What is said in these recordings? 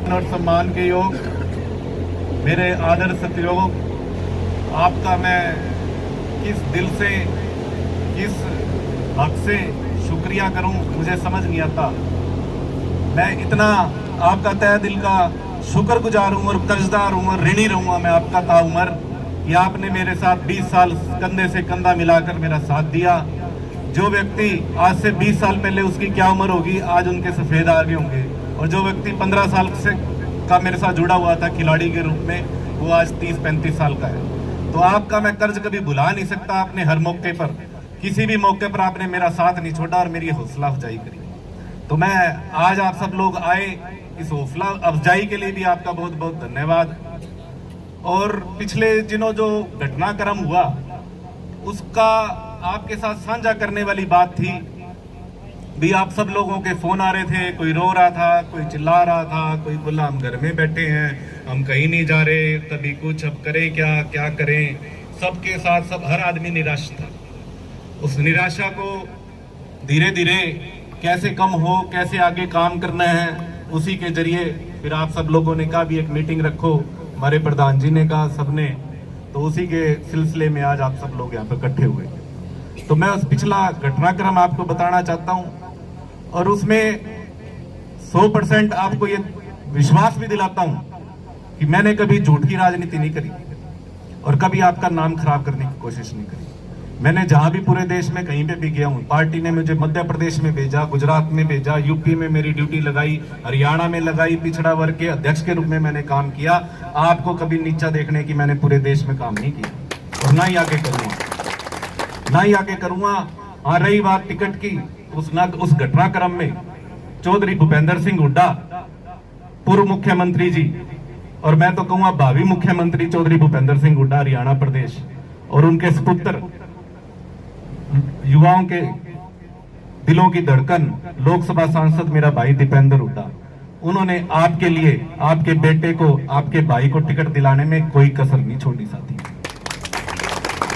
और सम्मान के योग, मेरे आदर सत्योग, आपका मैं किस दिल से, किस हक से शुक्रिया करूं मुझे समझ नहीं आता। मैं इतना आपका तहे दिल का शुक्रगुजार हूं और कर्जदार हूं और ऋणी रहूंगा मैं आपका ताउमर कि आपने मेरे साथ 20 साल कंधे से कंधा मिलाकर मेरा साथ दिया। जो व्यक्ति आज से 20 साल पहले उसकी क्या उम्र होगी, आज उनके सफेद आगे होंगे, और जो व्यक्ति 15 साल से का मेरे साथ जुड़ा हुआ था खिलाड़ी के रूप में, वो आज 30-35 साल का है। तो आपका मैं कर्ज कभी भुला नहीं सकता। आपने हर मौके पर, किसी भी मौके पर आपने मेरा साथ नहीं छोड़ा और मेरी हौसला अफजाई करी। तो मैं आज आप सब लोग आए, इस हौसला अफजाई के लिए भी आपका बहुत बहुत धन्यवाद। और पिछले दिनों जो घटनाक्रम हुआ उसका आपके साथ साझा करने वाली बात थी भी। आप सब लोगों के फोन आ रहे थे, कोई रो रहा था, कोई चिल्ला रहा था, कोई बोला हम घर में बैठे हैं, हम कहीं नहीं जा रहे, कभी कुछ, अब करें क्या, क्या करें। सबके साथ सब, हर आदमी निराश था। उस निराशा को धीरे धीरे कैसे कम हो, कैसे आगे काम करना है, उसी के जरिए फिर आप सब लोगों ने कहा भी एक मीटिंग रखो। हमारे प्रधान जी ने कहा, सबने, तो उसी के सिलसिले में आज आप सब लोग यहाँ पे इकट्ठे हुए। तो मैं उस पिछला घटनाक्रम आपको बताना चाहता हूँ और उसमें 100% आपको ये विश्वास भी दिलाता हूँ कि मैंने कभी झूठ की राजनीति नहीं करी और कभी आपका नाम खराब करने की कोशिश नहीं करी। मैंने जहां भी पूरे देश में कहीं पे भी गया हूँ, पार्टी ने मुझे मध्य प्रदेश में भेजा, गुजरात में भेजा, यूपी में मेरी ड्यूटी लगाई, हरियाणा में लगाई, पिछड़ा वर्ग के अध्यक्ष के रूप में मैंने काम किया। आपको कभी नीचा देखने की मैंने पूरे देश में काम नहीं किया और ना ही आगे करूंगा, ना ही आगे करूंगा। हाँ, रही बात टिकट की, उस घटनाक्रम में चौधरी भूपेंद्र सिंह हुड्डा, पूर्व मुख्यमंत्री जी, और मैं तो कहूंगा भावी मुख्यमंत्री चौधरी भूपेंद्र सिंह हुड्डा हरियाणा प्रदेश, और उनके सुपुत्र, युवाओं के दिलों की धड़कन, लोकसभा सांसद मेरा भाई दीपेंद्र हुड्डा, उन्होंने आपके लिए, आपके बेटे को, आपके भाई को टिकट दिलाने में कोई कसर नहीं छोड़ी साथी।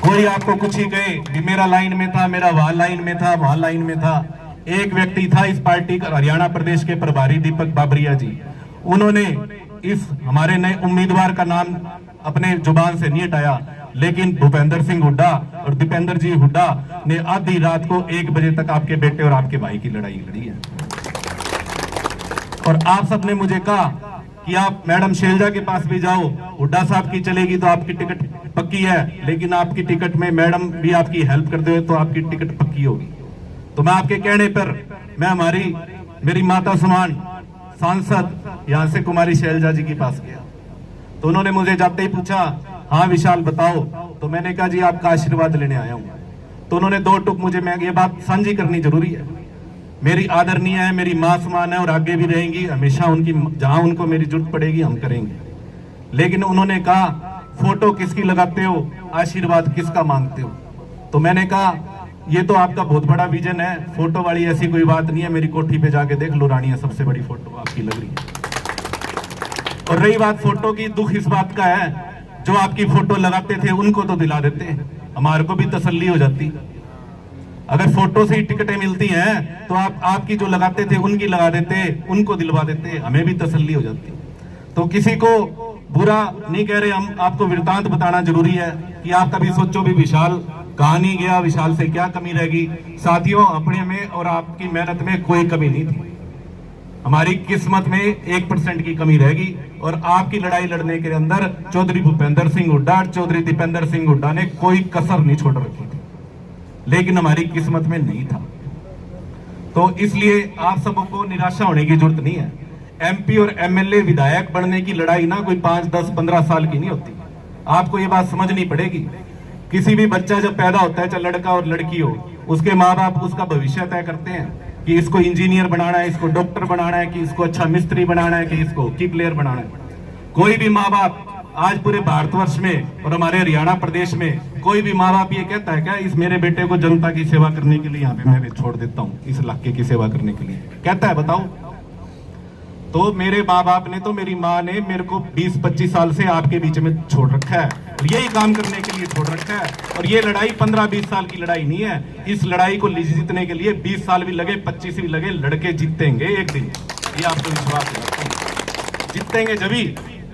कोई आपको कुछ ही कहे कि मेरा लाइन में था, मेरा वहां लाइन में था, वहां लाइन में था। एक व्यक्ति था इस पार्टी का, हरियाणा प्रदेश के प्रभारी दीपक बाबरिया जी, उन्होंने इस हमारे नए उम्मीदवार का नाम अपने जुबान से नहीं हटाया, लेकिन भूपेंद्र सिंह हुड्डा और दीपेंद्र जी हुड्डा ने आधी रात को 1 बजे तक आपके बेटे और आपके भाई की लड़ाई लड़ी है। और आप सबने मुझे कहा कि आप मैडम शैलजा के पास भी जाओ, हुड्डा साहब की चलेगी तो आपकी टिकट पक्की है, लेकिन आपकी टिकट में मैडम भी आपकी हेल्प कर दे तो आपकी टिकट पक्की होगी। तो मैं आपके कहने पर मैं मेरी माता समान सांसद यहां से कुमारी शैलजा जी के पास गया। तो उन्होंने मुझे जाते ही पूछा, हाँ विशाल बताओ। तो मैंने कहा जी आपका आशीर्वाद लेने आया हूं। तो उन्होंने 2 टुक मुझे, मैं ये बात साझी करनी जरूरी है, मेरी आदरणीय है, मेरी मां समान है और आगे भी रहेंगी हमेशा, उनकी जहां उनको मेरी जरूरत पड़ेगी हम करेंगे। लेकिन उन्होंने कहा फोटो किसकी लगाते हो, आशीर्वाद किसका मांगते हो। तो मैंने कहा ये तो आपका बहुत बड़ा विजन है, फोटो वाली ऐसी कोई बात नहीं है, मेरी कोठी पे जाके देख लो, रानिया सबसे बड़ी फोटो आपकी लग रही है। और रही बात फोटो की, दुख इस बात का है जो आपकी फोटो लगाते थे उनको तो दिला देते, हमारे को भी तसल्ली हो जाती। अगर फोटो से ही टिकटें मिलती हैं तो आपकी जो लगाते थे उनकी लगा देते, उनको दिलवा देते, हमें भी तसल्ली हो जाती। तो किसी को बुरा नहीं कह रहे हम, आपको वृतांत बताना जरूरी है कि आप कभी सोचो भी विशाल कहां नहीं गया, विशाल से क्या कमी रहेगी। साथियों, अपने में और आपकी मेहनत में कोई कमी नहीं थी, हमारी किस्मत में 1% की कमी रहेगी। और आपकी लड़ाई लड़ने के अंदर चौधरी भूपेंद्र सिंह हुड्डा, चौधरी दीपेंद्र सिंह हुड्डा ने कोई कसर नहीं छोड़ रखी थी, लेकिन हमारी किस्मत में नहीं था। तो इसलिए आप सबको निराशा होने की जरूरत नहीं है। एमपी और एमएलए विधायक बनने की लड़ाई ना कोई 5, 10, 15 साल की नहीं होती। आपको ये बात समझनी पड़ेगी। किसी भी बच्चा जब पैदा होता है, चाहे लड़का और लड़की हो, उसके माँ बाप उसका भविष्य तय करते हैं कि इसको इंजीनियर बनाना है, इसको डॉक्टर बनाना है, कि इसको अच्छा मिस्त्री बनाना है, कि इसको हॉकी प्लेयर बनाना है। कोई भी माँ बाप आज पूरे भारतवर्ष में और हमारे हरियाणा प्रदेश में कोई भी माँ बाप ये कहता है क्या इस मेरे बेटे को जनता की सेवा करने के लिए यहाँ पे मैं भी छोड़ देता हूँ, इस इलाके की सेवा करने के लिए कहता है? बताओ। तो मेरे माँ बाप ने, तो मेरी माँ ने मेरे को 20-25 साल से आपके बीच में छोड़ रखा है और यही काम करने के लिए छोड़ रखा है। और ये लड़ाई 15-20 साल की लड़ाई नहीं है। इस लड़ाई को जीतने के लिए 20 साल भी लगे, 25 भी लगे, लड़के जीतेंगे एक दिन, ये आपको विश्वास है। जीतेंगे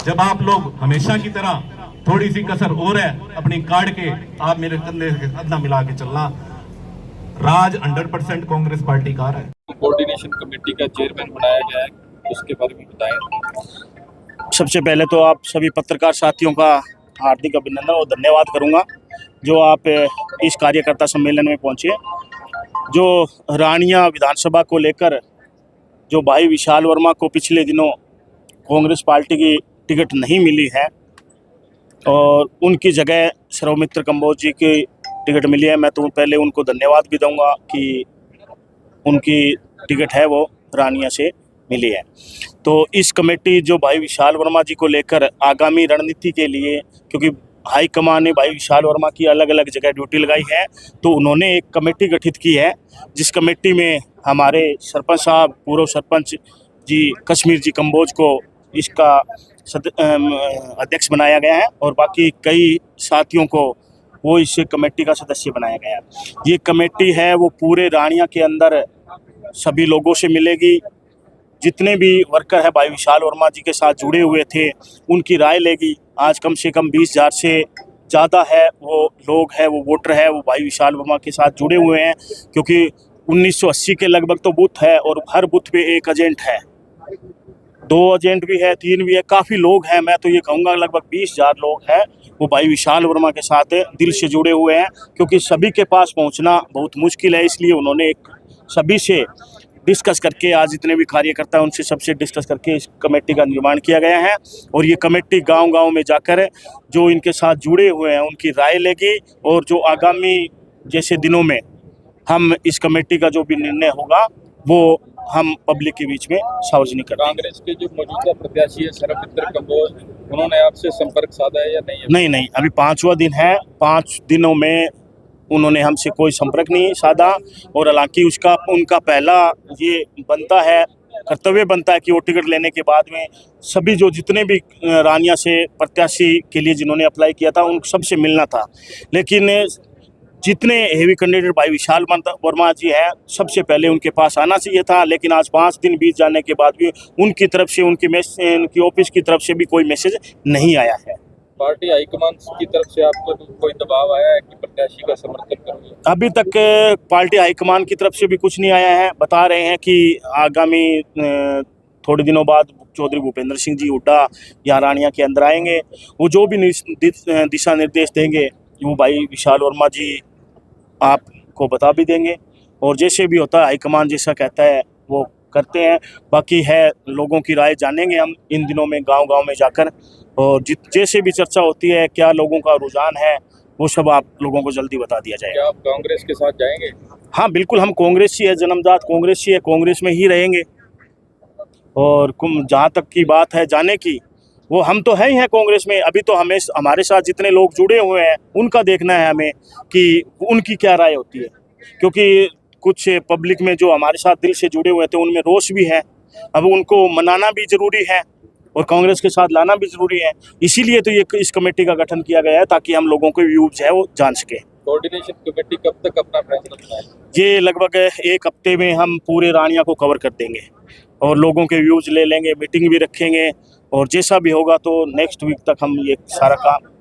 जब आप लोग हमेशा की तरह थोड़ी सी कसर और है अपनी काट के आप मेरे कंधे से कंधा मिला के चलना। राज 100% कांग्रेस पार्टी का है। कोऑर्डिनेशन कमेटी का चेयरमैन बनाया गया है, उसके बारे में बताएं। सबसे पहले तो आप सभी पत्रकार साथियों का हार्दिक अभिनंदन और धन्यवाद करूंगा जो आप इस कार्यकर्ता सम्मेलन में पहुंचे। जो रानिया विधानसभा को लेकर जो भाई विशाल वर्मा को पिछले दिनों कांग्रेस पार्टी की टिकट नहीं मिली है और उनकी जगह सर्वमित्र कंबोज जी की टिकट मिली है, मैं तो पहले उनको धन्यवाद भी दूंगा कि उनकी टिकट है वो रानिया से मिली है। तो इस कमेटी जो भाई विशाल वर्मा जी को लेकर आगामी रणनीति के लिए, क्योंकि हाई कमान ने भाई विशाल वर्मा की अलग अलग जगह ड्यूटी लगाई है, तो उन्होंने एक कमेटी गठित की है जिस कमेटी में हमारे सरपंच साहब, पूर्व सरपंच जी कश्मीर जी कंबोज को इसका अध्यक्ष बनाया गया है और बाकी कई साथियों को वो इस कमेटी का सदस्य बनाया गया है। ये कमेटी है वो पूरे रानिया के अंदर सभी लोगों से मिलेगी, जितने भी वर्कर है भाई विशाल वर्मा जी के साथ जुड़े हुए थे उनकी राय लेगी। आज कम से कम 20,000 से ज़्यादा है वो लोग हैं, वो वोटर है वो भाई विशाल वर्मा के साथ जुड़े हुए हैं, क्योंकि 1980 के लगभग तो बूथ है और हर बूथ पे एक एजेंट है, 2 एजेंट भी है, 3 भी है, काफ़ी लोग हैं। मैं तो ये कहूँगा लगभग 20,000 लोग हैं वो भाई विशाल वर्मा के साथ दिल से जुड़े हुए हैं, क्योंकि सभी के पास पहुँचना बहुत मुश्किल है। इसलिए उन्होंने एक सभी से डिस्कस करके, आज जितने भी कार्यकर्ता हैं उनसे सबसे डिस्कस करके इस कमेटी का निर्माण किया गया है और ये कमेटी गांव-गांव में जाकर जो इनके साथ जुड़े हुए हैं उनकी राय लेगी और जो आगामी जैसे दिनों में हम इस कमेटी का जो भी निर्णय होगा वो हम पब्लिक के बीच में सार्वजनिक करेंगे। कांग्रेस के जो मौजूदा प्रत्याशी है सर्वमित्र कंबोज, उन्होंने आपसे संपर्क साधा है या नहीं? नहीं, अभी 5वां दिन है, 5 दिनों में उन्होंने हमसे कोई संपर्क नहीं साधा और हालांकि उनका पहला ये बनता है, कर्तव्य बनता है कि वो टिकट लेने के बाद में सभी जो जितने भी रानिया से प्रत्याशी के लिए जिन्होंने अप्लाई किया था उन सबसे मिलना था, लेकिन जितने हेवी कैंडिडेट भाई विशाल वर्मा जी हैं सबसे पहले उनके पास आना चाहिए था, लेकिन आज 5 दिन बीत जाने के बाद भी उनकी तरफ से उनकी ऑफिस की तरफ से भी कोई मैसेज नहीं आया है। पार्टी हाईकमान की तरफ से आपको कोई दबाव आया है कि प्रत्याशी का समर्थन करोगे? अभी तक पार्टी हाईकमान की तरफ से भी कुछ नहीं आया है। बता रहे हैं कि आगामी थोड़े दिनों बाद चौधरी भूपेंद्र सिंह जी हुड्डा या रानिया के अंदर आएंगे, वो जो भी दिशा निर्देश देंगे वो भाई विशाल वर्मा जी आपको बता भी देंगे और जैसे भी होता है हाईकमान जैसा कहता है वो करते हैं। बाकी है लोगों की राय जानेंगे हम इन दिनों में गांव-गांव में जाकर, और जैसे भी चर्चा होती है क्या लोगों का रुझान है वो सब आप लोगों को जल्दी बता दिया जाएगा। क्या आप कांग्रेस के साथ जाएंगे? हाँ बिल्कुल, हम कांग्रेस ही है, जन्मजात कांग्रेस ही है, कांग्रेस में ही रहेंगे। और जहाँ तक की बात है जाने की, वो हम तो है ही हैं कांग्रेस में। अभी तो हमें हमारे साथ जितने लोग जुड़े हुए हैं उनका देखना है हमें कि उनकी क्या राय होती है, क्योंकि कुछ पब्लिक में जो हमारे साथ दिल से जुड़े हुए थे उनमें रोष भी है, अब उनको मनाना भी ज़रूरी है और कांग्रेस के साथ लाना भी ज़रूरी है। इसीलिए तो ये इस कमेटी का गठन किया गया है ताकि हम लोगों के व्यूज है वो जान सके। कोऑर्डिनेशन कमेटी कब तक अपना फैसला सुनाएगी? ये लगभग 1 हफ्ते में हम पूरे रानिया को कवर कर देंगे और लोगों के व्यूज ले लेंगे, मीटिंग भी रखेंगे और जैसा भी होगा तो नेक्स्ट वीक तक हम ये सारा काम।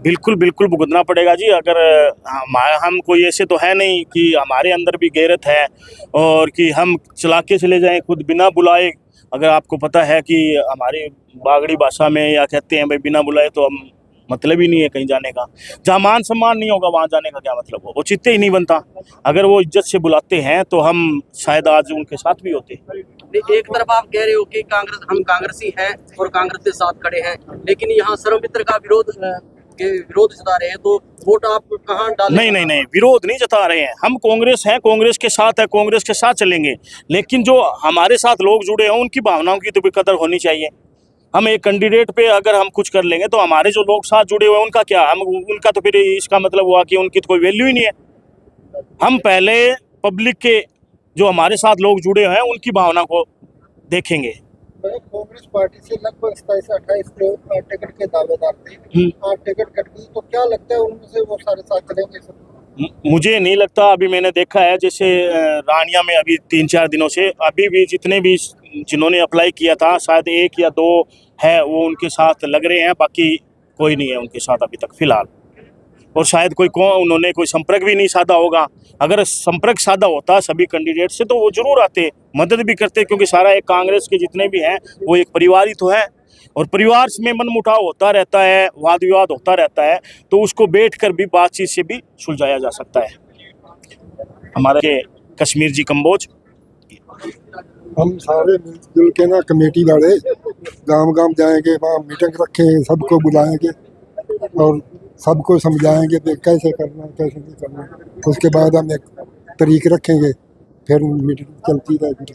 बिल्कुल भुगतना पड़ेगा जी। अगर हम कोई ऐसे तो है नहीं कि हमारे अंदर भी गैरत है और कि हम चला के चले जाएं खुद बिना बुलाए। अगर आपको पता है कि हमारी बागड़ी भाषा में या कहते हैं भाई बिना बुलाए तो हम मतलब ही नहीं है कहीं जाने का। जहाँ मान सम्मान नहीं होगा वहाँ जाने का क्या मतलब हो, वो चित्ते ही नहीं बनता। अगर वो इज्जत से बुलाते हैं तो हम शायद आज उनके साथ भी होते। एक तरफ आप कह रहे हो कि हम कांग्रेसी हैं और कांग्रेस के साथ खड़े हैं, लेकिन यहाँ सर्वमित्र का विरोध जता रहे हैं, तो वोट आप कहाँ डालेंगे? नहीं, विरोध नहीं जता रहे हैं। हम कांग्रेस हैं, कांग्रेस के साथ है, कांग्रेस के साथ चलेंगे, लेकिन जो हमारे साथ लोग जुड़े हैं उनकी भावनाओं की तो भी कदर होनी चाहिए। हम एक कैंडिडेट पे अगर हम कुछ कर लेंगे तो हमारे जो लोग साथ जुड़े हुए हैं उनका क्या, हम उनका तो फिर इसका मतलब हुआ कि उनकी तो कोई वैल्यू ही नहीं है। हम पहले पब्लिक के जो हमारे साथ लोग जुड़े हैं उनकी भावना को देखेंगे। कांग्रेस पार्टी से लगभग 27 से 28 लोग टिकट के दावेदार थे, टिकट कट गई, तो क्या लगता है उनमें से वो सारे साथ चलेंगे? मुझे नहीं लगता, अभी मैंने देखा है जैसे रानिया में अभी 3-4 दिनों से अभी भी जितने भी जिन्होंने अप्लाई किया था शायद 1 या 2 है वो उनके साथ लग रहे हैं, बाकी कोई नहीं है उनके साथ अभी तक फिलहाल। और शायद उन्होंने कोई संपर्क भी नहीं साधा होगा। अगर संपर्क साधा होता सभी कैंडिडेट से तो वो जरूर आते, मदद भी करते, क्योंकि सारा एक कांग्रेस के जितने भी हैं वो एक परिवार ही तो है और परिवार में मनमुटाव होता रहता है, वाद विवाद होता रहता है, तो उसको बैठकर भी बातचीत से भी सुलझाया जा सकता है। हमारे कश्मीर जी कंबोज हम सारे मिलजुल के ना कमेटी वाले गांव गांव जाएंगे, वहाँ मीटिंग रखेंगे, सबको बुलाएंगे और सबको समझाएंगे कि कैसे करना है कैसे नहीं करना। उसके बाद हम एक तरीक रखेंगे, फिर मीटिंग चलती रहेगी।